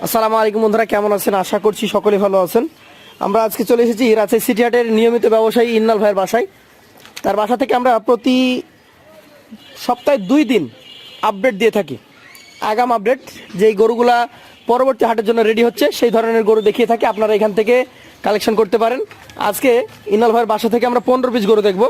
আসসালামু আলাইকুম বন্ধুরা, কেমন আছেন? আশা করছি সকলে ভালো আছেন। আমরা আজকে চলে এসেছি রাজশাহী সিটি হাটের নিয়মিত ব্যবসায়ী ইন্নাল ভাইয়ের বাসায়। তার বাসা থেকে আমরা প্রতি সপ্তাহে 2 দিন আপডেট দিয়ে থাকি। আগাম আপডেট, যেই গরুগুলা পরবর্তী হাটের জন্য রেডি হচ্ছে সেই ধরনের গরু দেখিয়ে থাকি। আপনারা এখান থেকে কালেকশন করতে পারেন। আজকে ইন্নাল ভাইয়ের বাসা থেকে আমরা 15 পিস গরু দেখব।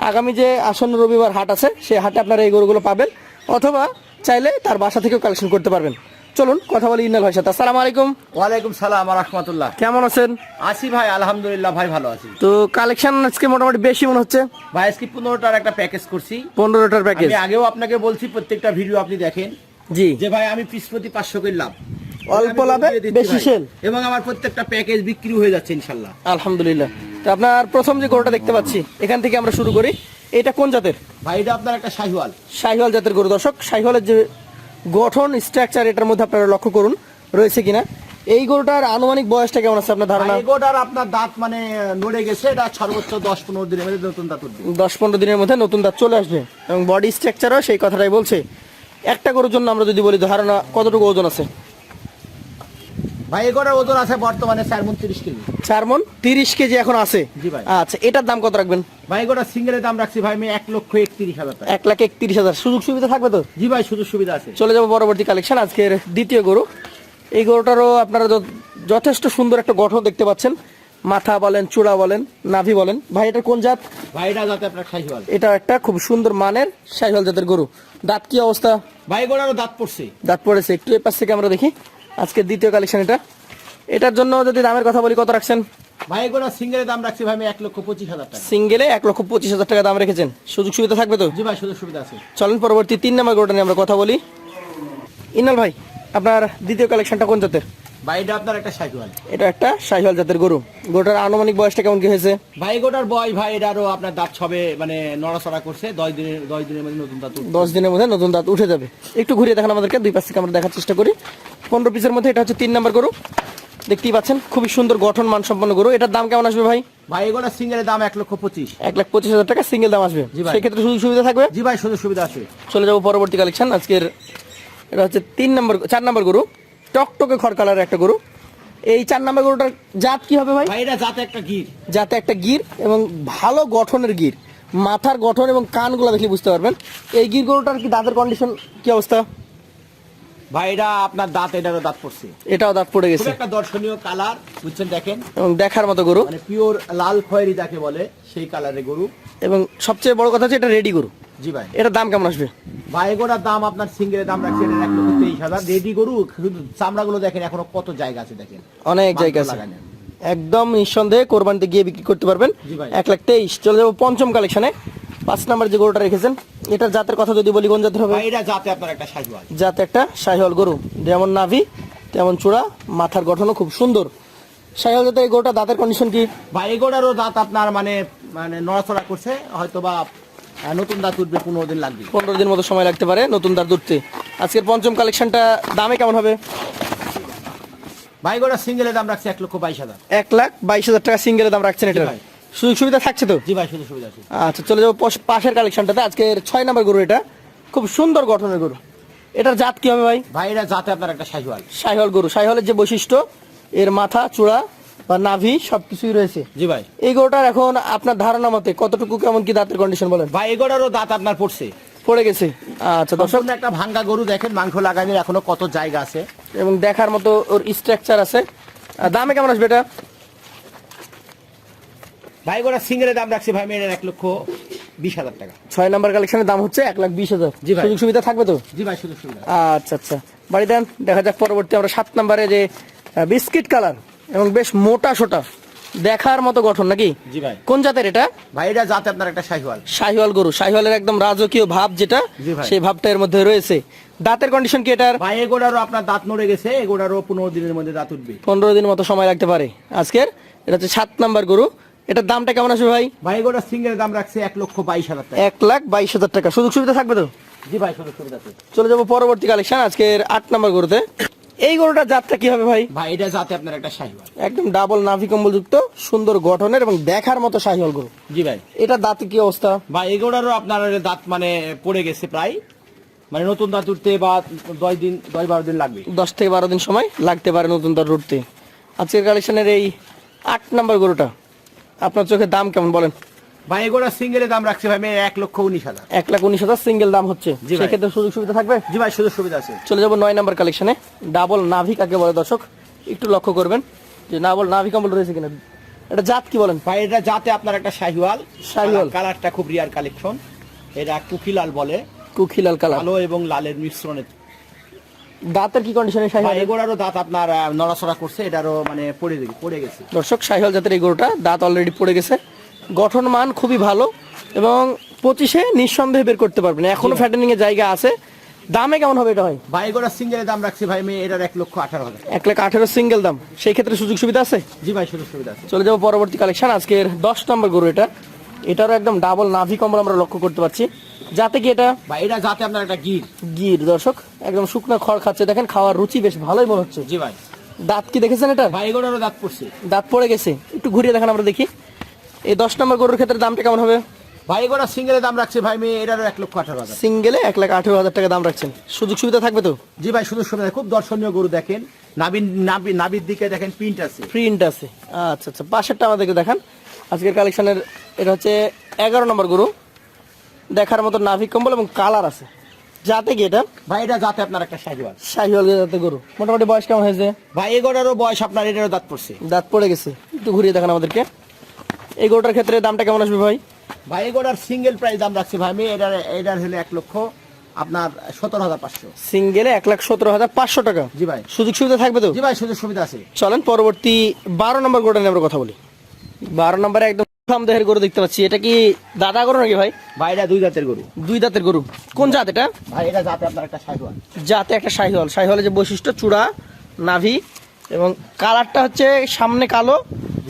আগামী যে আসন্ন রবিবার হাট আছে সেই হাটে আপনারা এই গরুগুলো পাবেন, অথবা চাইলে তার বাসা থেকেও কালেকশন করতে পারবেন। চলুন কথা বলি ইন্নাল ভাইয়ের সাথে। আসসালামু আলাইকুম। ওয়ালাইকুম সালাম ওয়া রাহমাতুল্লাহ। কেমন আছেন? আছি ভাই, আলহামদুলিল্লাহ ভাই, ভালো আছি। তো কালেকশন আজকে মোটামুটি বেশি মনে হচ্ছে। ভাই আজকে 15টার একটা প্যাকেজ করছি। 15টার প্যাকেজ। আমি আগেও আপনাকে বলছি, প্রত্যেকটা ভিডিও আপনি দেখেন জি, যে ভাই আমি পিস প্রতি 500 করে লাভ, অল্প লাভে বেশি সেল, এবং আমার প্রত্যেকটা প্যাকেজ বিক্রি হয়ে যাচ্ছে ইনশাআল্লাহ আলহামদুলিল্লাহ। তো আপনার প্রথম যে গরুটা দেখতে পাচ্ছি, এখান থেকে আমরা শুরু করি। এটা কোন জাতের? ভাই এটা আপনার একটা শাহিওয়াল। শাহিওয়াল জাতের গরু। দর্শক, শাহিওয়ালের যে গঠন স্ট্রাকচার এটার মধ্যে আপনারা লক্ষ্য করুন রয়েছে কিনা। এই গরুটার আনুমানিক বয়সটা কেমন আছে আপনার ধারণা? এগোটার আপনার দাঁত মানে নড়ে গেছে, এটা সর্বোচ্চ 10-15 দিনের মধ্যে নতুন দাঁত উঠবে। 10-15 দিনের মধ্যে নতুন দাঁত চলে আসবে, এবং বডি স্ট্রাকচারও সেই কথাটাই বলছে। একটা গরুর জন্য আমরা যদি বলি ধারণা কতটুকু ওজন আছে? ভাই এগোটার ওজন আছে বর্তমানে 4 মণ 30 কেজি। 4 মণ 30 কেজি এখন আছে। জি ভাই। আচ্ছা, এটার দাম কত রাখবেন? ভাই এগোটা সিঙ্গেলের দাম রাখছি ভাই আমি 1,31,000 টাকা। 1,31,000। সুযোগ সুবিধা থাকবে তো? জি ভাই, সুযোগ সুবিধা আছে। চলে যাবো পরবর্তী কালেকশন, আজকের দ্বিতীয় গরু। এই গরুটারও আপনারা যথেষ্ট সুন্দর একটা গঠন দেখতে পাচ্ছেন। মাথা বলেন, চূড়া বলেন, নাভি বলেন। ভাই এটা কোন জাত? ভাই এটা যাতে আপনার শাহিওয়াল। এটা একটা খুব সুন্দর মানের শাহিওয়াল জাতের গরু। দাঁত কি অবস্থা? ভাই এগোটারও দাঁত পড়ছে। দাঁত পড়েছে। একটু এ পাশ থেকে আমরা দেখি আজকের দ্বিতীয় কালেকশন এটা। এটার জন্য যদি দামের কথা বলি, কত রাখছেন? ভাই এগোটা সিঙ্গেলের দাম রাখছি ভাই আমি 1,25,000 টাকা। সিঙ্গেলে 1,25,000 টাকা দাম রেখেছেন। সুযোগ সুবিধা থাকবে তো? জি ভাই, সুযোগ সুবিধা আছে। চলেন পরবর্তী 3 নম্বর গরুটা নিয়ে আমরা কথা বলি। ইনাল ভাই, আপনার দ্বিতীয় কালেকশনটা কোন জাতের? ভাই এটা আপনার একটা শাহিওয়াল। এটা একটা শাহিওয়াল জাতের গরু। গরুটার আনুমানিক বয়সটা কেমন কি হয়েছে? ভাই এগোটার বয় ভাই এটারও আপনার দাঁত ছবে মানে নড়াচড়া করছে। 10 দিনের মধ্যে নতুন দাঁত উঠবে। 10 দিনের মধ্যে নতুন দাঁত উঠে যাবে। একটু ঘুরিয়ে দেখান আমাদেরকে, দুই পাশ থেকে আমরা দেখার চেষ্টা করি। 15 পিসের মধ্যে এটা হচ্ছে 3 নম্বর গরু। দেখতেই পাচ্ছেন খুবই সুন্দর গঠন মানসম্পন্ন গরু। এটার দাম কেমন আসবে ভাই? ভাই এগোটা সিঙ্গেলের দাম 1,25,000। 1,25,000 টাকা সিঙ্গেল দাম আসবে। জি ভাই। সেক্ষেত্রে সুযোগ সুবিধা থাকবে? জি ভাই, সুযোগ সুবিধা আছে। চলে যাবো পরবর্তী কালেকশন আজকের। এটা হচ্ছে 4 নম্বর গরু। টকটকে খড় কালারের একটা গরু। এই 4 নম্বর গরুটার জাত কি হবে ভাই? ভাই এটা যাতে একটা গির। যাতে একটা গির, এবং ভালো গঠনের গির। মাথার গঠন এবং কানগুলো দেখলে বুঝতে পারবেন। এই গির গরুটার কি দাঁতের কন্ডিশন কি অবস্থা? ভাই এটা আপনার দাঁত, এটারও দাঁত পড়ছে। এটাও দাঁত পড়ে খুব গেছে, একটা দর্শনীয় কালার, বুঝছেন, দেখেন, এবং দেখার মতো গরু। মানে পিওর লাল খয়েরি যাকে বলে সেই কালারের গরু। এবং সবচেয়ে বড় কথা হচ্ছে এটা রেডি গরু। জি ভাই। এটার দাম কেমন আসবে? ভাই এগোটার দাম আপনার সিঙ্গেলের দাম রাখছি 1,23,000। রেডি গরু, শুধু চামড়াগুলো দেখেন এখনো কত জায়গা আছে দেখেন, অনেক জায়গা আছে। একদম নিঃসন্দেহে কোরবানিতে গিয়ে বিক্রি করতে পারবেন। জি ভাই। 1,23,000। চলে যাবো পঞ্চম কালেকশনে। 5 নম্বর যে গরুটা রেখেছেন, এটার জাতের কথা যদি বলি, কোন জাতের হবে? ভাই এটা যাতে আপনার একটা শাহিওয়াল। জাতে একটা শাহিওয়াল গরু। যেমন নাভি তেমন চূড়া, মাথার গঠনও খুব সুন্দর। শাহিওয়াল জাতের এই গরুটা দাঁতের কন্ডিশন কি? ভাই এগোটারও দাঁত আপনার মানে মানে নড়াচড়া করছে, হয়তো বা নতুন দাঁত উঠবে, 15 দিন লাগবে। 15 দিন মতো সময় লাগতে পারে নতুন দাঁত উঠতে। আজকের পঞ্চম কালেকশনটা দামে কেমন হবে? ভাই এগোটা সিঙ্গেলের দাম রাখছে 1,22,000। 1,22,000 টাকা সিঙ্গেলের দাম রাখছেন এটা। জি ভাই। সুযোগ সুবিধা থাকছে তো? জি ভাই, সুযোগ সুবিধা আছে। আচ্ছা, চলে যাবো পাশের কালেকশনটাতে। আজকের 6 নম্বর গরু। এটা খুব সুন্দর গঠনের গরু। এটার জাত কি হবে ভাই? ভাই এটা যাতে আপনার একটা শাহিওয়াল। শাহিওয়াল গরু। শাহিওয়ালের যে বৈশিষ্ট্য, এর মাথা, চূড়া বা নাভি সবকিছুই রয়েছে। জি ভাই। এই গরুটার এখন আপনার ধারণা মতে কতটুকু কেমন কি দাঁতের কন্ডিশন বলেন? ভাই এগোটারও দাঁত আপনার পড়ছে, পড়ে গেছে। আচ্ছা দর্শক, সম্পূর্ণ একটা ভাঙ্গা গরু, দেখেন মাংস লাগানোর এখনো কত জায়গা আছে, এবং দেখার মতো ওর স্ট্রাকচার আছে। দামে কেমন আসবে এটা? ভাই এগোটা সিঙ্গেলের দাম রাখছি ভাই মেয়ের 1,20,000 টাকা। 6 নম্বর কালেকশনের দাম হচ্ছে 1,20,000। জি ভাই। সুযোগ সুবিধা থাকবে তো? জি ভাই, সুযোগ সুবিধা। আচ্ছা আচ্ছা, বাড়ি দেন। দেখা যাক পরবর্তী আমরা 7 নম্বরে যে বিস্কিট কালার এবং বেশ মোটা সোটা, দেখার মতো গঠন নাকি? জি ভাই। কোন জাতের এটা? ভাই এটা যাতে আপনার একটা শাহিওয়াল। শাহিওয়াল গরু। শাহিওয়ালের একদম রাজকীয় ভাব যেটা, জি ভাই। সেই ভাবটা এর মধ্যে রয়েছে। দাঁতের কন্ডিশন কি এটার? ভাই এগোটারও আপনার দাঁত নড়ে গেছে, এগোটারও 15 দিনের মধ্যে দাঁত উঠবে। 15 দিন মতো সময় লাগতে পারে। আজকের এটা হচ্ছে 7 নম্বর গরু। এটার দামটা কেমন আসবে ভাই? ভাই এগোটা সিঙ্গেলের দাম রাখছে 1,22,000 টাকা। 1,22,000 টাকা। সুযোগ সুবিধা থাকবে তো? জি ভাই, সুযোগ সুবিধা আছে। চলে যাবো পরবর্তী কালেকশন আজকের 8 নম্বর গরুতে। এই গরুটার জাতটা কি হবে ভাই? ভাই এটা যাতে আপনার একটা শাহিওয়াল। একদম ডাবল নাভি কম্বল যুক্ত, সুন্দর গঠনের এবং দেখার মতো শাহিওয়াল গরু। জি ভাই। এটা দাঁতে কি অবস্থা? ভাই এগোটারও আপনার দাঁত মানে পড়ে গেছে প্রায়, মানে নতুন দাঁত উঠতে বা 10 দিন লাগবে। 10 থেকে 12 দিন সময় লাগতে পারে নতুন দাঁত উঠতে। আজকের কালেকশনের এই 8 নম্বর গরুটা আপনার চোখে দাম কেমন বলেন? ভাই এগুলো সিঙ্গেলের দাম রাখছি ভাই আমি 1,19,000। 1,19,000 সিঙ্গেল দাম হচ্ছে। জি ভাই। সেক্ষেত্রে সুযোগ সুবিধা থাকবে? জি ভাই সুযোগ সুবিধা আছে। চলে যাব 9 নম্বর কালেকশনে। ডাবল নাভি কাকে বলে দর্শক একটু লক্ষ্য করবেন যে ডাবল নাভি কম্বল রয়েছে কিনা। এটা জাত কি বলেন? ভাই এটা যাতে আপনার একটা শাহিওয়াল। শাহিওয়াল। কালারটা খুব রিয়ার কালেকশন। এটা কুকিলাল বলে। কুখিলাল কালার। কালো এবং লালের মিশ্রণে। দাঁতের কি কন্ডিশনে ভাই শাহিওয়াল? এগুলোরও দাঁত আপনার নড়াচড়া করছে, এটারও মানে পড়ে গেছে। দর্শক শাহিওয়াল জাতের এই গরুটা দাঁত অলরেডি পড়ে গেছে। গঠন মান খুবই ভালো এবং 25-এ নিঃসন্দেহে বের করতে পারবেন। এখনো ফ্যাটেনিং এর জায়গা আছে। দামে কেমন হবে এটা ভাই? ভাই এগুলো সিঙ্গেলের দাম রাখছি ভাই আমি এটার 1,18,000। 1,18,000 সিঙ্গেল দাম। সেই ক্ষেত্রে সুযোগ সুবিধা আছে? জি ভাই সুযোগ সুবিধা আছে। চলে যাবো পরবর্তী কালেকশন। আজকের 10 নম্বর গরু এটা। এটারও একদম ডাবল নাভি কম্বল আমরা লক্ষ্য করতে পারছি। যাতে কি এটা? ভাই এটা যাতে আপনার একটা গির দর্শক একদম শুকনো খড় খাচ্ছে। দেখেন খাওয়ার রুচি বেশ ভালোই মনে হচ্ছে। জি ভাই। দাঁত কি দেখেছেন এটা? ভাই এগুলোরও দাঁত পড়ছে। দাঁত পড়ে গেছে। একটু ঘুরিয়ে দেখেন আমরা দেখি। এই 10 নম্বর গরুর ক্ষেত্রে দামটা কেমন হবে? ভাই এগুলো সিঙ্গেলের দাম রাখছি ভাই আমি এটারও 1,18,000। সিঙ্গেলে 1,18,000 টাকা দাম রাখছেন। সুযোগ সুবিধা থাকবে তো? জি ভাই সুযোগ সুবিধা। খুব দর্শনীয় গরু দেখেন, নাবির দিকে দেখেন প্রিন্ট আছে। প্রিন্ট আছে। আচ্ছা আচ্ছা, পাশেরটা আমাদেরকে দেখান। আজকের কালেকশনের এটা হচ্ছে 11 নম্বর গরু। দেখার মতো নাভি কম্বল এবং কালার আছে। যাতে কি এটা? ভাই এটা যাতে আপনার একটা শাহিওয়াল। শাহিওয়াল জাতের গরু। মোটামুটি বয়স কেমন হয়েছে? ভাই এগুলোরও বয়স আপনার এটারও দাঁত পড়ছে। দাঁত পড়ে গেছে। একটু ঘুরিয়ে দেখান আমাদেরকে। এই গরুটার ক্ষেত্রে দামটা কেমন আসবে ভাই? ভাই এগুলোর সিঙ্গেল প্রাইস দাম রাখছি ভাই আমি এটার হলে 1,17,500। সিঙ্গেলে 1,17,500 টাকা। জি ভাই। সুযোগ সুবিধা থাকবে তো? জি ভাই সুযোগ সুবিধা আছে। চলেন পরবর্তী 12 নম্বর গরুটা নিয়ে আমরা কথা বলি। 12 নম্বরে একদম দেহের গরু দেখতে পাচ্ছি। এটা কি দাদা গরু নাকি ভাই? ভাই এটা 2 দাঁতের গরু। 2 দাঁতের গরু। কোন জাত এটা? ভাই এটা যাতে আপনার একটা শাহিওয়াল। জাতে একটা শাহিওয়াল। শাহিওয়ালের যে বৈশিষ্ট্য চূড়া, নাভি এবং কালারটা হচ্ছে সামনে কালো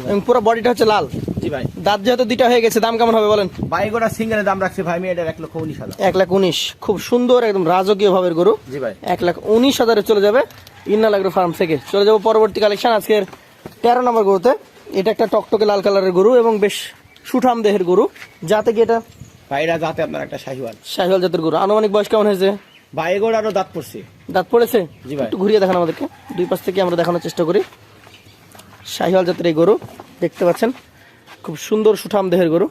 এবং পুরো বডিটা হচ্ছে লাল। জি ভাই। দাঁত যেহেতু 2টা হয়ে গেছে, দাম কেমন হবে বলেন? ভাই এগুলোর সিঙ্গেলের দাম রাখছি ভাই আমি এটার 1,19,000। 1,19,000। খুব সুন্দর একদম রাজকীয় ভাবের গরু। জি ভাই। 1,19,000 চলে যাবে ইন্নাল এগ্রো ফার্ম থেকে। চলে যাবো পরবর্তী কালেকশন আজকের 13 নম্বর গরুতে। এটা একটা টকটকে লাল কালারের গরু এবং বেশ সুঠাম দেহের গরু। যাতে কি এটা? ভাই এটা যাতে আপনার একটা শাহিওয়াল। শাহিওয়াল জাতের গরু। আনুমানিক বয়স কেমন হয়েছে? ভাই এগুলোরও দাঁত পড়ছে। দাঁত পড়েছে? জি ভাই। একটু ঘুরিয়ে দেখান আমাদেরকে। দুই পাশ থেকে আমরা দেখানোর চেষ্টা করি। শাহিওয়াল জাতের এই গরু দেখতে পাচ্ছেন, খুব সুন্দর সুঠাম দেহের গরু।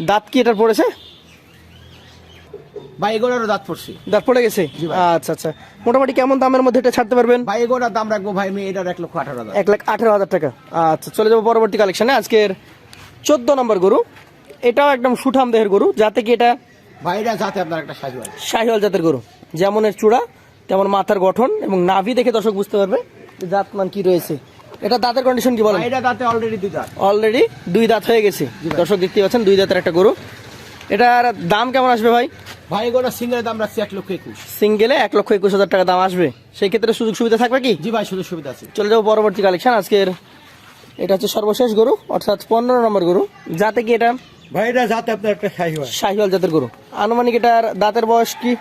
দাঁত কি এটার পড়েছে? ভাই এগুলোরও দাঁত পড়ছে। দাঁত পড়ে গেছে? জি ভাই। আচ্ছা আচ্ছা, মোটামুটি কেমন দামের মধ্যে এটা ছাড়তে পারবেন? ভাই এগুলোর দাম রাখবো ভাই আমি এটার 1,18,000। 1,18,000 টাকা। আচ্ছা, চলে যাবো পরবর্তী কালেকশনে। আজকের 14 নম্বর গরু। এটাও একদম সুঠাম দেহের গরু। যাতে কি এটা? ভাই এটা যাতে আপনার একটা শাহিওয়াল। শাহিওয়াল জাতের গরু। যেমন এর চূড়া তেমন মাথার গঠন এবং নাভি দেখে দর্শক বুঝতে পারবে যে জাত মান কি রয়েছে। এটা দাঁতের কন্ডিশন কি বলেন? ভাই এটা দাঁতে অলরেডি 2 দাঁত। অলরেডি 2 দাঁত হয়ে গেছে। দর্শক দেখতে পাচ্ছেন 2 দাঁতের একটা গরু। এটার দাম কেমন আসবে ভাই? ভাই এগুলোর সিঙ্গেলের দাম রাখছি 1,21,000। সিঙ্গেলে 1,21,000 টাকা দাম আসবে। সেই ক্ষেত্রে সুযোগ সুবিধা থাকবে কি? জি ভাই সুযোগ সুবিধা আছে। চলে যাবো পরবর্তী কালেকশন। আজকের এটা হচ্ছে সর্বশেষ গরু, অর্থাৎ 15 নম্বর গরু। যাতে কি এটা? ভাই এটা যাতে আপনার একটা শাহিওয়াল। শাহিওয়াল জাতের গরু। আনুমানিক এটার দাঁতের বয়স কি?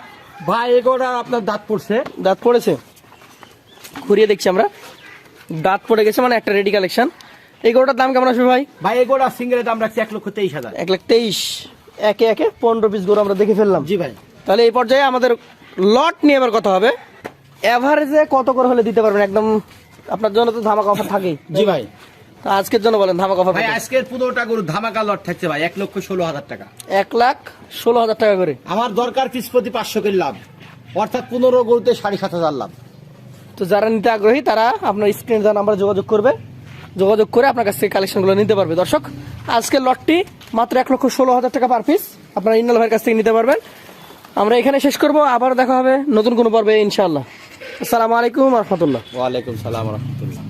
ভাই এগুলোর আপনার দাঁত পড়ছে। দাঁত পড়েছে? ঘুরিয়ে দেখছি আমরা। দাঁত পড়ে গেছে মানে একটা রেডি কালেকশন। এই গরুটার দাম কেমন আসবে ভাই? ভাই এগুলোর সিঙ্গেলের দাম রাখছি 1,23,000। 1,23,000। একে একে 15 পিস গরু আমরা দেখে ফেললাম। জি ভাই। তাহলে এই পর্যায়ে আমাদের লট নিয়ে এবার কথা হবে। এভারেজে কত করে হলে দিতে পারবেন? একদম আপনার জন্য তো ধামাকা অফার থাকেই। জি ভাই। তা আজকের জন্য বলেন ধামাকা অফার। ভাই আজকের 15টা গরু ধামাকা লট থাকছে ভাই 1,16,000 টাকা। 1,16,000 টাকা করে। আমার দরকার পিস প্রতি 500 করে লাভ, অর্থাৎ 15 গরুতে 7,500 লাভ। তো যারা নিতে আগ্রহী তারা আপনার স্ক্রিনে যা নাম্বার যোগাযোগ করবে, যোগাযোগ করে আপনার কাছ থেকে কালেকশনগুলো নিতে পারবে। দর্শক আজকের লটটি মাত্র 1,16,000 টাকা পার পিস আপনারা ইন্নাল ভাইয়ের কাছ থেকে নিতে পারবেন। আমরা এখানে শেষ করব, আবার দেখা হবে নতুন কোনো পর্বে ইনশাআল্লাহ। আসসালামু আলাইকুম ওয়া রাহমাতুল্লাহ। ওয়ালাইকুম সালাম ওয়া রাহমাতুল্লাহ।